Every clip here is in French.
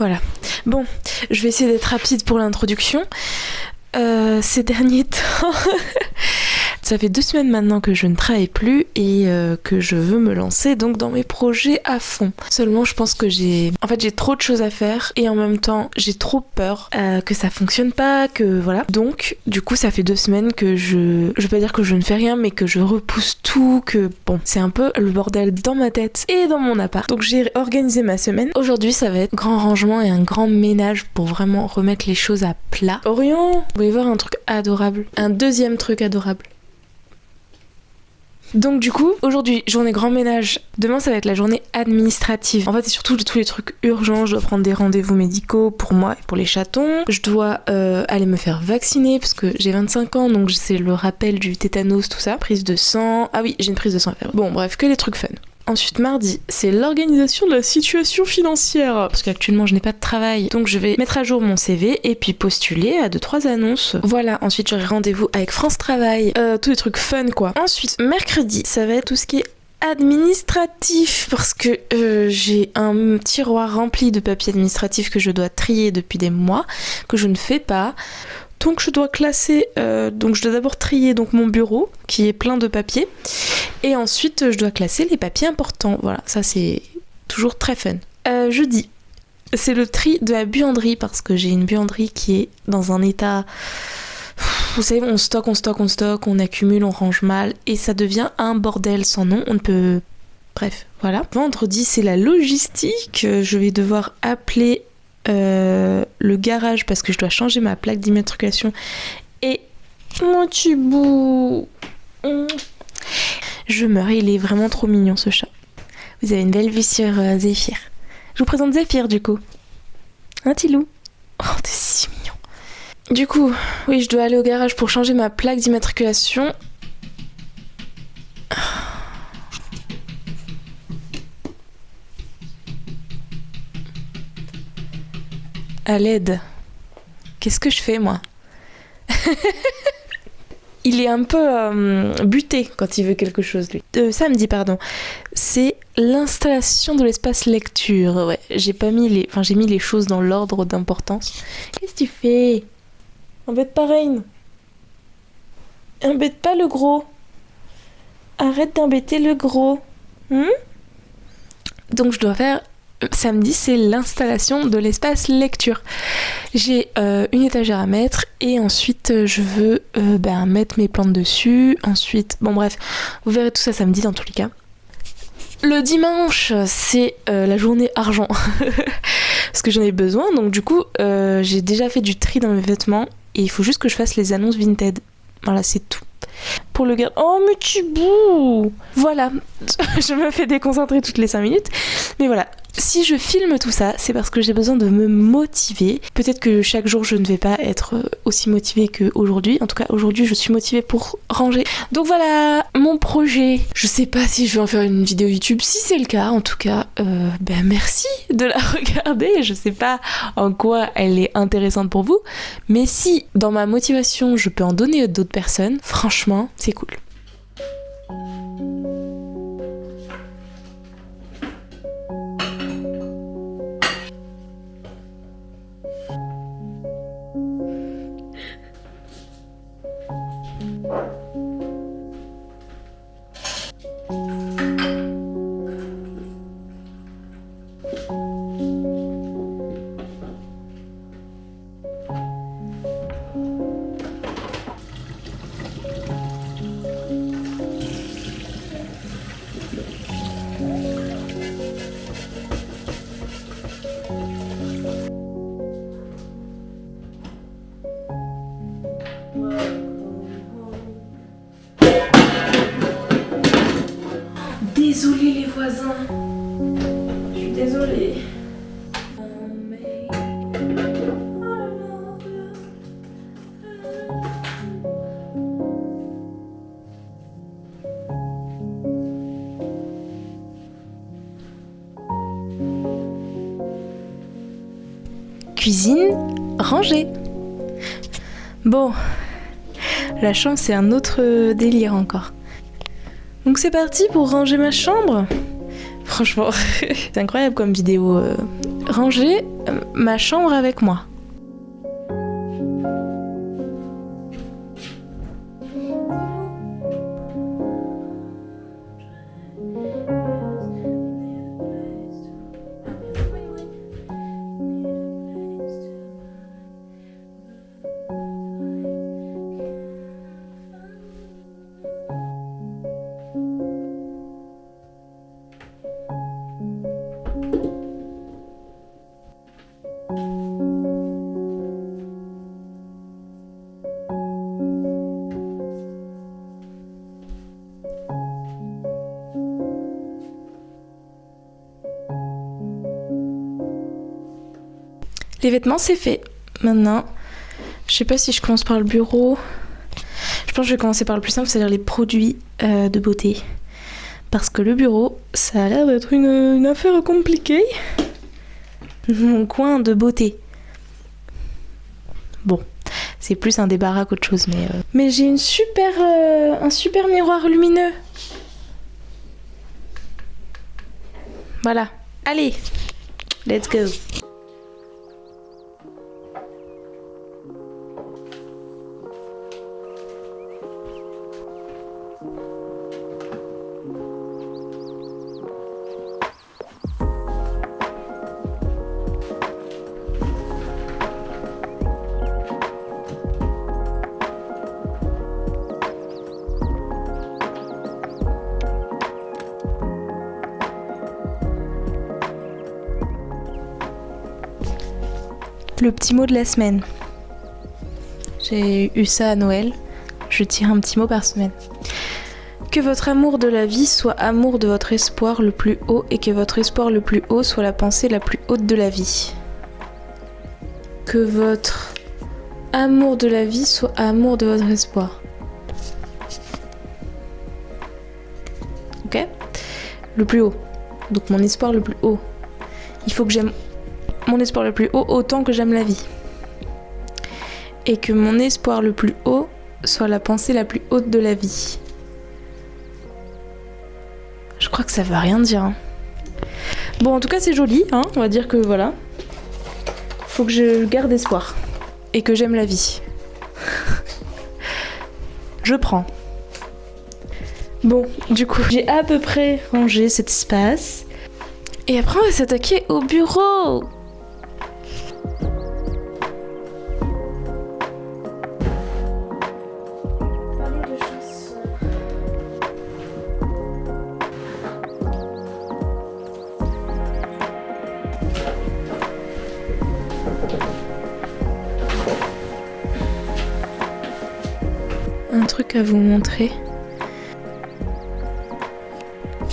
Voilà. Bon, je vais essayer d'être rapide pour l'introduction. Ces derniers temps, ça fait 2 semaines maintenant que je ne travaille plus et que je veux me lancer donc dans mes projets à fond. Seulement, je pense que j'ai trop de choses à faire et en même temps, j'ai trop peur que ça fonctionne pas, que voilà. Donc, du coup, ça fait 2 semaines que je vais pas dire que je ne fais rien, mais que je repousse tout, que bon, c'est un peu le bordel dans ma tête et dans mon appart. Donc, j'ai organisé ma semaine. Aujourd'hui, ça va être grand rangement et un grand ménage pour vraiment remettre les choses à plat. Orion, vous voulez voir un truc adorable, un deuxième truc adorable. Donc du coup, aujourd'hui, journée grand ménage. Demain, ça va être la journée administrative. En fait, c'est surtout tous les trucs urgents. Je dois prendre des rendez-vous médicaux pour moi et pour les chatons. Je dois aller me faire vacciner parce que j'ai 25 ans, donc c'est le rappel du tétanos, tout ça. Prise de sang. Ah oui, j'ai une prise de sang à faire. Bon, bref, que des trucs fun. Ensuite, mardi, c'est l'organisation de la situation financière. Parce qu'actuellement, je n'ai pas de travail. Donc, je vais mettre à jour mon CV et puis postuler à 2-3 annonces. Voilà, ensuite, j'aurai rendez-vous avec France Travail. Tous les trucs fun, quoi. Ensuite, mercredi, ça va être tout ce qui est administratif. Parce que j'ai un tiroir rempli de papiers administratifs que je dois trier depuis des mois, que je ne fais pas. Donc je dois classer, donc je dois d'abord trier donc mon bureau qui est plein de papiers et ensuite je dois classer les papiers importants. Voilà, ça c'est toujours très fun. Jeudi, c'est le tri de la buanderie parce que j'ai une buanderie qui est dans un état... Vous savez, on stocke, on accumule, on range mal et ça devient un bordel sans nom. On ne peut... Bref, voilà. Vendredi, c'est la logistique. Je vais devoir appeler... le garage parce que je dois changer ma plaque d'immatriculation et mon petit bout. Je meurs, il est vraiment trop mignon ce chat. Vous avez une belle vue sur Zéphyr. Je vous présente Zéphyr du coup. Un petit loup. Oh, t'es si mignon. Du coup, oui, je dois aller au garage pour changer ma plaque d'immatriculation. À l'aide. Qu'est-ce que je fais, moi? Il est un peu buté quand il veut quelque chose, lui. Samedi, pardon. C'est l'installation de l'espace lecture. Ouais, j'ai mis les choses dans l'ordre d'importance. Qu'est-ce que tu fais? Embête pas Reine. Embête pas le gros. Arrête d'embêter le gros. Donc je dois faire... Samedi, c'est l'installation de l'espace lecture. J'ai une étagère à mettre et ensuite je veux mettre mes plantes dessus. Ensuite, bon bref, vous verrez tout ça samedi dans tous les cas. Le dimanche, c'est la journée argent. Parce que j'en ai besoin, donc du coup, j'ai déjà fait du tri dans mes vêtements et il faut juste que je fasse les annonces Vinted. Voilà, c'est tout. Pour le garde... Oh, mais tu bouh! Voilà, je me fais déconcentrer toutes les 5 minutes. Mais voilà, si je filme tout ça, c'est parce que j'ai besoin de me motiver. Peut-être que chaque jour, je ne vais pas être aussi motivée qu'aujourd'hui. En tout cas, aujourd'hui, je suis motivée pour ranger. Donc voilà, mon projet. Je sais pas si je vais en faire une vidéo YouTube. Si c'est le cas, en tout cas, merci de la regarder. Je sais pas en quoi elle est intéressante pour vous. Mais si, dans ma motivation, je peux en donner à d'autres personnes, franchement, c'est cool. Désolée les voisins, je suis désolée. Cuisine rangée. Bon, la chambre c'est un autre délire encore. Donc c'est parti pour ranger ma chambre. Franchement, c'est incroyable comme vidéo ranger ma chambre avec moi. Les vêtements, c'est fait. Maintenant, je sais pas si je commence par le bureau. Je pense que je vais commencer par le plus simple, c'est-à-dire les produits de beauté. Parce que le bureau, ça a l'air d'être une affaire compliquée. Mon coin de beauté. Bon, c'est plus un débarras qu'autre chose, mais j'ai un super miroir lumineux. Voilà. Allez, let's go. Le petit mot de la semaine. J'ai eu ça à Noël. Je tire un petit mot par semaine. Que votre amour de la vie soit amour de votre espoir le plus haut et que votre espoir le plus haut soit la pensée la plus haute de la vie. Que votre amour de la vie soit amour de votre espoir. Ok ? Le plus haut. Donc mon espoir le plus haut. Il faut que j'aime mon espoir le plus haut autant que j'aime la vie. Et que mon espoir le plus haut soit la pensée la plus haute de la vie. Je crois que ça veut rien dire. Hein. Bon, en tout cas, c'est joli. Hein, on va dire que voilà. Faut que je garde espoir. Et que j'aime la vie. Je prends. Bon, du coup, j'ai à peu près rangé cet espace. Et après, on va s'attaquer au bureau. Un truc à vous montrer.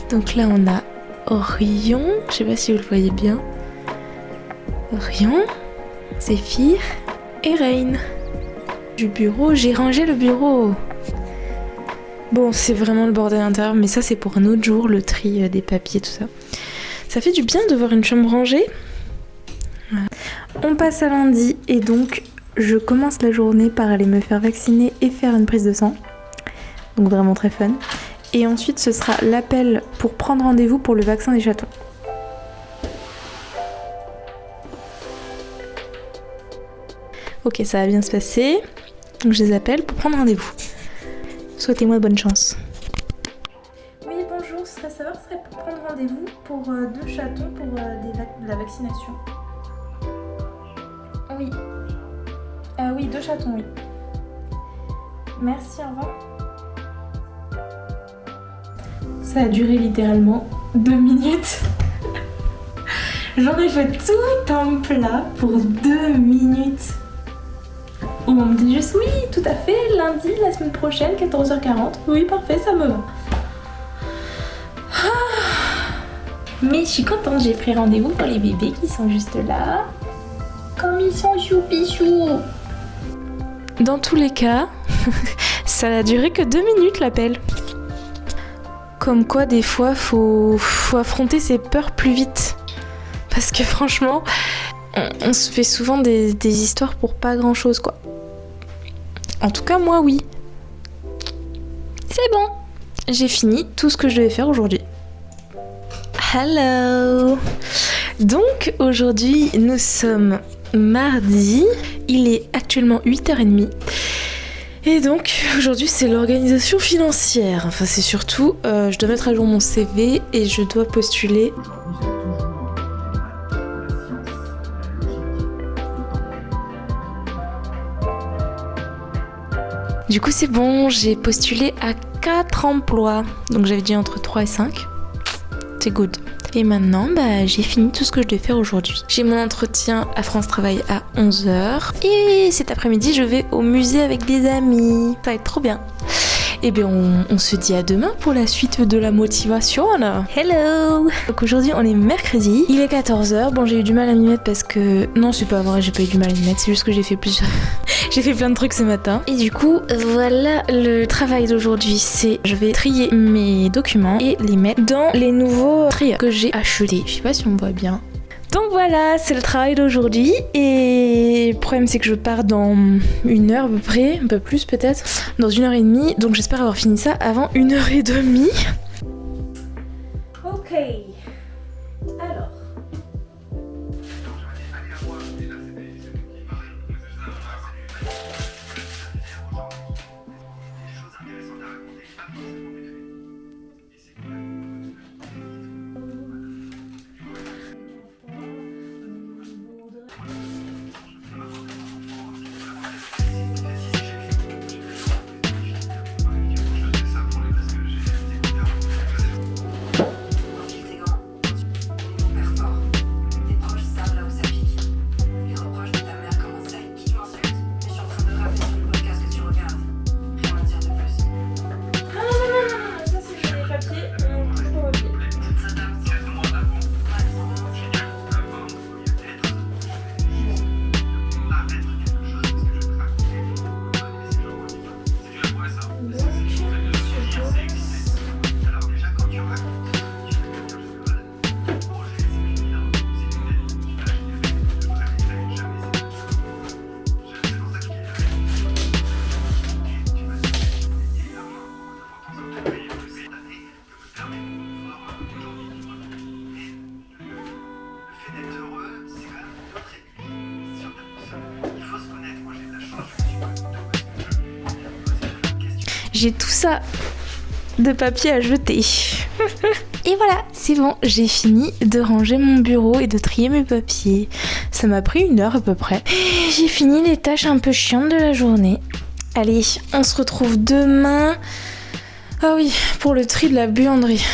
Donc là on a Orion, je sais pas si vous le voyez bien. Orion, Zéphyr et Reine. Du bureau, j'ai rangé le bureau. Bon, c'est vraiment le bordel à l'intérieur, mais ça c'est pour un autre jour, le tri des papiers, tout ça. Ça fait du bien de voir une chambre rangée. Voilà. On passe à lundi et donc je commence la journée par aller me faire vacciner et faire une prise de sang. Donc vraiment très fun. Et ensuite ce sera l'appel pour prendre rendez-vous pour le vaccin des chatons. Ok, ça va bien se passer. Donc je les appelle pour prendre rendez-vous. Souhaitez-moi bonne chance. Oui, bonjour, ce serait pour prendre rendez-vous pour 2 chatons pour de la vaccination. Oui. Oui, 2 chatons, oui. Merci, au revoir. Ça a duré littéralement 2 minutes. J'en ai fait tout un plat pour 2 minutes. On me dit juste oui, tout à fait, lundi, la semaine prochaine, 14h40. Oui, parfait, ça me va. Mais je suis contente, j'ai pris rendez-vous pour les bébés qui sont juste là. Comme ils sont choupi-chou. Dans tous les cas, ça n'a duré que 2 minutes l'appel. Comme quoi, des fois, faut affronter ses peurs plus vite. Parce que franchement, on se fait souvent des histoires pour pas grand-chose, quoi. En tout cas, moi, oui. C'est bon. J'ai fini tout ce que je devais faire aujourd'hui. Hello. Donc aujourd'hui nous sommes mardi, il est actuellement 8h30 et donc aujourd'hui c'est l'organisation financière, enfin c'est surtout je dois mettre à jour mon CV et je dois postuler. Du coup c'est bon, j'ai postulé à 4 emplois, donc j'avais dit entre 3 et 5, c'est good. Et maintenant, j'ai fini tout ce que je devais faire aujourd'hui. J'ai mon entretien à France Travail à 11h. Et cet après-midi, je vais au musée avec des amis. Ça va être trop bien. Et bien, on se dit à demain pour la suite de la motivation. Hello! Donc aujourd'hui, on est mercredi. Il est 14h. Bon, j'ai eu du mal à m'y mettre parce que... Non, c'est pas vrai, j'ai pas eu du mal à m'y mettre. C'est juste que j'ai fait j'ai fait plein de trucs ce matin. Et du coup, voilà le travail d'aujourd'hui. C'est... Je vais trier mes documents et les mettre dans les nouveaux trieurs que j'ai achetés. Je sais pas si on voit bien. Donc voilà, c'est le travail d'aujourd'hui et le problème c'est que je pars dans 1 heure à peu près, un peu plus peut-être, dans 1h30, donc j'espère avoir fini ça avant 1h30. Ok, alors... J'ai tout ça de papier à jeter. Et voilà, c'est bon, j'ai fini de ranger mon bureau et de trier mes papiers. Ça m'a pris 1 heure à peu près. J'ai fini les tâches un peu chiantes de la journée. Allez, on se retrouve demain. Ah oui, pour le tri de la buanderie.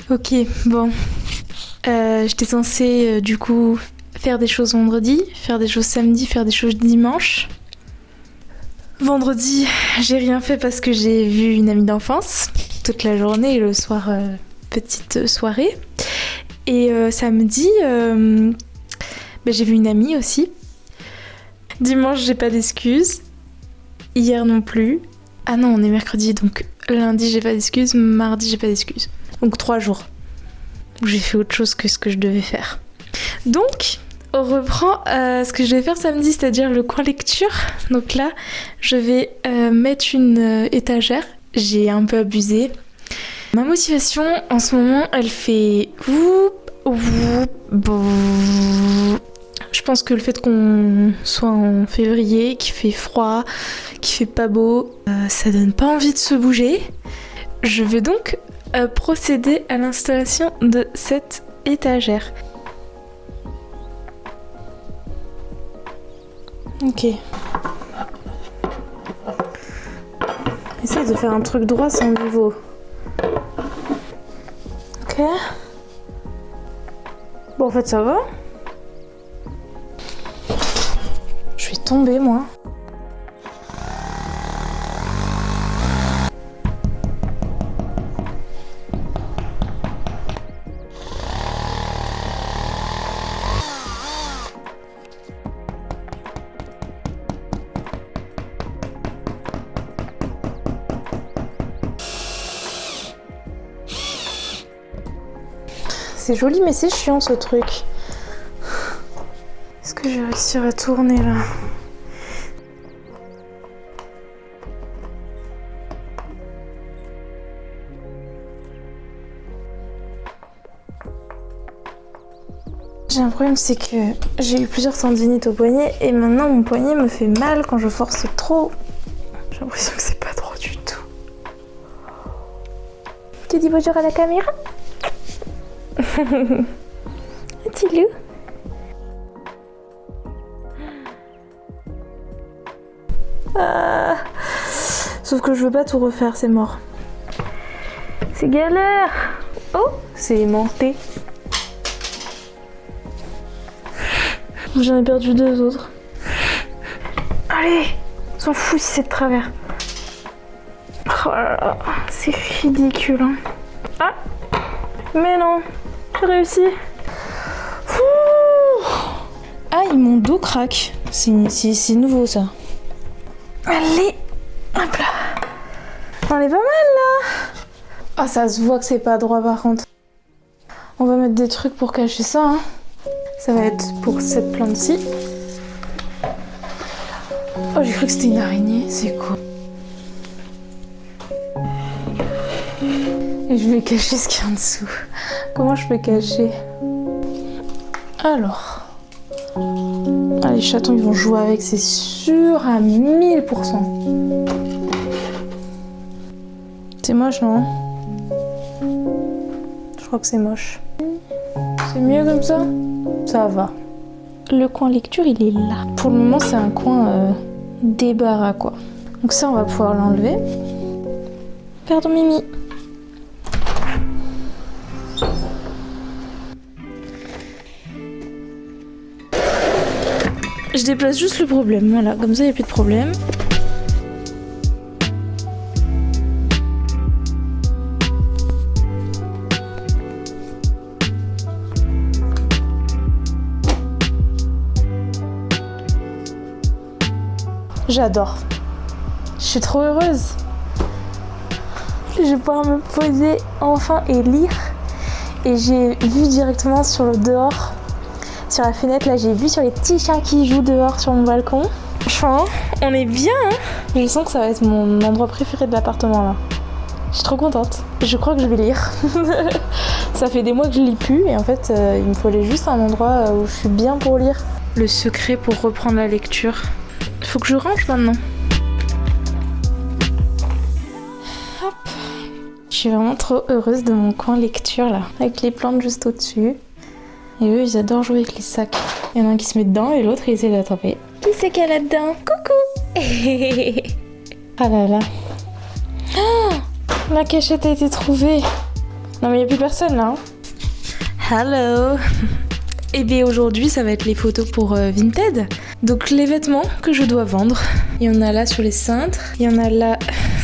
Ok, bon. J'étais censée du coup faire des choses vendredi, faire des choses samedi, faire des choses dimanche. Vendredi, j'ai rien fait parce que j'ai vu une amie d'enfance toute la journée et le soir, petite soirée. Et samedi, j'ai vu une amie aussi. Dimanche, j'ai pas d'excuses. Hier non plus. Ah non, on est mercredi, donc lundi, j'ai pas d'excuses. Mardi, j'ai pas d'excuses. Donc 3 jours où j'ai fait autre chose que ce que je devais faire. Donc, on reprend ce que je devais faire samedi, c'est-à-dire le coin lecture. Donc là, je vais mettre une étagère. J'ai un peu abusé. Ma motivation, en ce moment, elle fait... Je pense que le fait qu'on soit en février, qu'il fait froid, qu'il fait pas beau, ça donne pas envie de se bouger. Je vais donc procéder à l'installation de cette étagère. Ok. Essaye de faire un truc droit sans niveau. Ok. Bon, en fait, ça va. Je vais tomber, moi. C'est joli, mais c'est chiant ce truc. Est-ce que je vais réussir à tourner là? J'ai un problème, c'est que j'ai eu plusieurs tendinites au poignet et maintenant mon poignet me fait mal quand je force trop. J'ai l'impression que c'est pas droit du tout. Tu dis bonjour à la caméra? Petit loup. Ah. Sauf que je veux pas tout refaire, c'est mort. C'est galère. Oh, c'est aimanté. J'en ai perdu 2 autres. Allez, s'en fout si c'est de travers. Oh là là, c'est ridicule. Hein. Ah, mais non, j'ai réussi. Ah, mon dos craque. C'est nouveau ça. Allez, hop là. On est pas mal là. Ah, ça se voit que c'est pas droit par contre. On va mettre des trucs pour cacher ça. Hein. Ça va être pour cette plante-ci. Oh, j'ai cru que c'était une araignée. C'est quoi? Et je vais cacher ce qu'il y a en dessous. Comment je peux cacher? Alors... Ah, les chatons, ils vont jouer avec, c'est sûr, à 1000%. C'est moche, non? Je crois que c'est moche. C'est mieux comme ça? Ça va. Le coin lecture, il est là. Pour le moment, c'est un coin débarras, quoi. Donc ça, on va pouvoir l'enlever. Pardon, Mimi. Je déplace juste le problème, voilà, comme ça il n'y a plus de problème. J'adore. Je suis trop heureuse. Je vais pouvoir me poser enfin et lire. Et j'ai vu directement sur le dehors. Sur la fenêtre, là, j'ai vu sur les petits chiens qui jouent dehors sur mon balcon. Franchement, on est bien, hein. Je sens que ça va être mon endroit préféré de l'appartement, là. Je suis trop contente. Je crois que je vais lire. Ça fait des mois que je lis plus, et en fait, il me fallait juste un endroit où je suis bien pour lire. Le secret pour reprendre la lecture. Il faut que je range maintenant. Hop. Je suis vraiment trop heureuse de mon coin lecture, là. Avec les plantes juste au-dessus. Et eux, ils adorent jouer avec les sacs. Il y en a un qui se met dedans et l'autre, il essaie d'attraper. Qui c'est qu'il y a là-dedans? Coucou. Ah là là. Ah, ma cachette a été trouvée. Non mais il n'y a plus personne là. Hein. Hello. Et bien aujourd'hui, ça va être les photos pour Vinted. Donc les vêtements que je dois vendre. Il y en a là sur les cintres. Il y en a là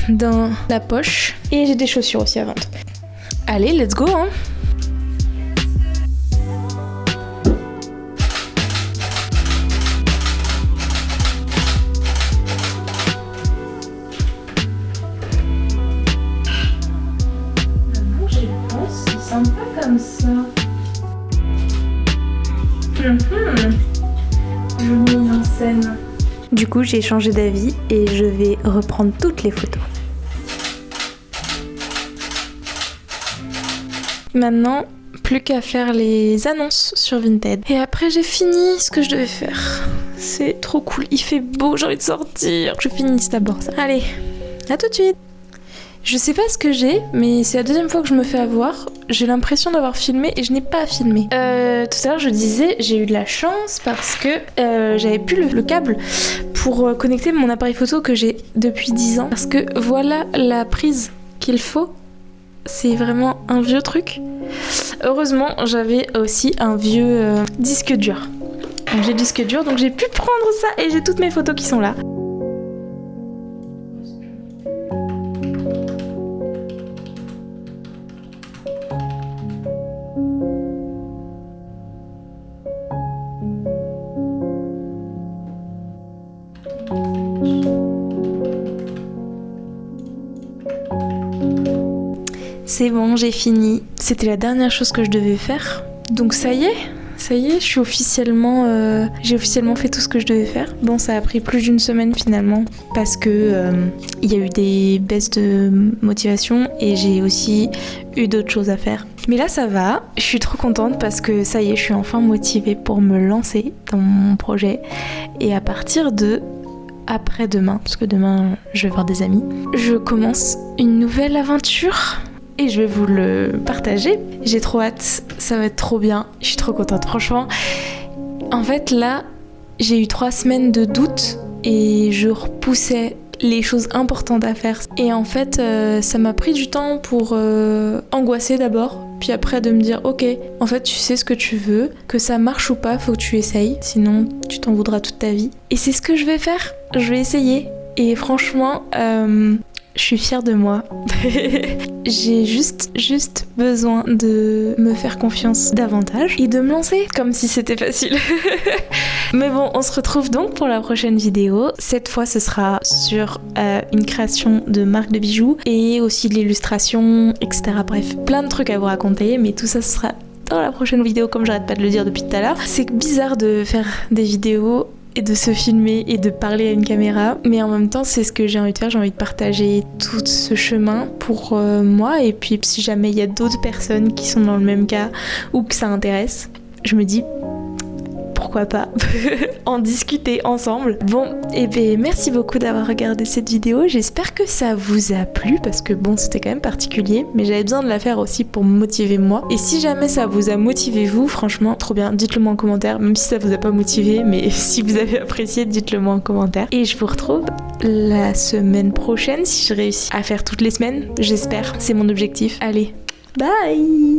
dans la poche. Et j'ai des chaussures aussi à vendre. Allez, let's go hein. Je mise en scène. Du coup, j'ai changé d'avis et je vais reprendre toutes les photos. Maintenant, plus qu'à faire les annonces sur Vinted. Et après, j'ai fini ce que je devais faire. C'est trop cool, il fait beau, j'ai envie de sortir. Je finisse d'abord ça. Allez, à tout de suite. Je sais pas ce que j'ai, mais c'est la deuxième fois que je me fais avoir. J'ai l'impression d'avoir filmé et je n'ai pas filmé. Tout à l'heure, je disais, j'ai eu de la chance parce que j'avais plus le câble pour connecter mon appareil photo que j'ai depuis 10 ans. Parce que voilà la prise qu'il faut. C'est vraiment un vieux truc. Heureusement, j'avais aussi un vieux disque dur. Donc j'ai le disque dur, donc j'ai pu prendre ça et j'ai toutes mes photos qui sont là. C'est bon, j'ai fini. C'était la dernière chose que je devais faire. Donc ça y est, je suis officiellement... j'ai officiellement fait tout ce que je devais faire. Bon, ça a pris plus d'une semaine finalement, parce que il y a eu des baisses de motivation et j'ai aussi eu d'autres choses à faire. Mais là ça va, je suis trop contente parce que ça y est, je suis enfin motivée pour me lancer dans mon projet. Et à partir de après-demain, parce que demain je vais voir des amis, je commence une nouvelle aventure. Et je vais vous le partager. J'ai trop hâte, ça va être trop bien. Je suis trop contente, franchement. En fait, là, j'ai eu 3 semaines de doute et je repoussais les choses importantes à faire. Et en fait, ça m'a pris du temps pour angoisser d'abord, puis après de me dire, ok, en fait, tu sais ce que tu veux, que ça marche ou pas, faut que tu essayes, sinon tu t'en voudras toute ta vie. Et c'est ce que je vais faire, je vais essayer. Et franchement... je suis fière de moi. J'ai juste besoin de me faire confiance davantage et de me lancer comme si c'était facile. Mais bon, on se retrouve donc pour la prochaine vidéo. Cette fois, ce sera sur une création de marque de bijoux et aussi de l'illustration, etc. Bref, plein de trucs à vous raconter, mais tout ça, ce sera dans la prochaine vidéo, comme j'arrête pas de le dire depuis tout à l'heure. C'est bizarre de faire des vidéos et de se filmer et de parler à une caméra, mais en même temps c'est ce que j'ai envie de faire, j'ai envie de partager tout ce chemin pour moi, et puis si jamais il y a d'autres personnes qui sont dans le même cas ou que ça intéresse, je me dis pourquoi pas en discuter ensemble. Bon, et bien merci beaucoup d'avoir regardé cette vidéo, j'espère que ça vous a plu parce que bon, c'était quand même particulier, mais j'avais besoin de la faire aussi pour me motiver moi. Et si jamais ça vous a motivé vous, franchement trop bien, dites-le moi en commentaire, même si ça vous a pas motivé, mais si vous avez apprécié, dites-le moi en commentaire. Et je vous retrouve la semaine prochaine si je réussis à faire toutes les semaines, j'espère, c'est mon objectif. Allez, bye.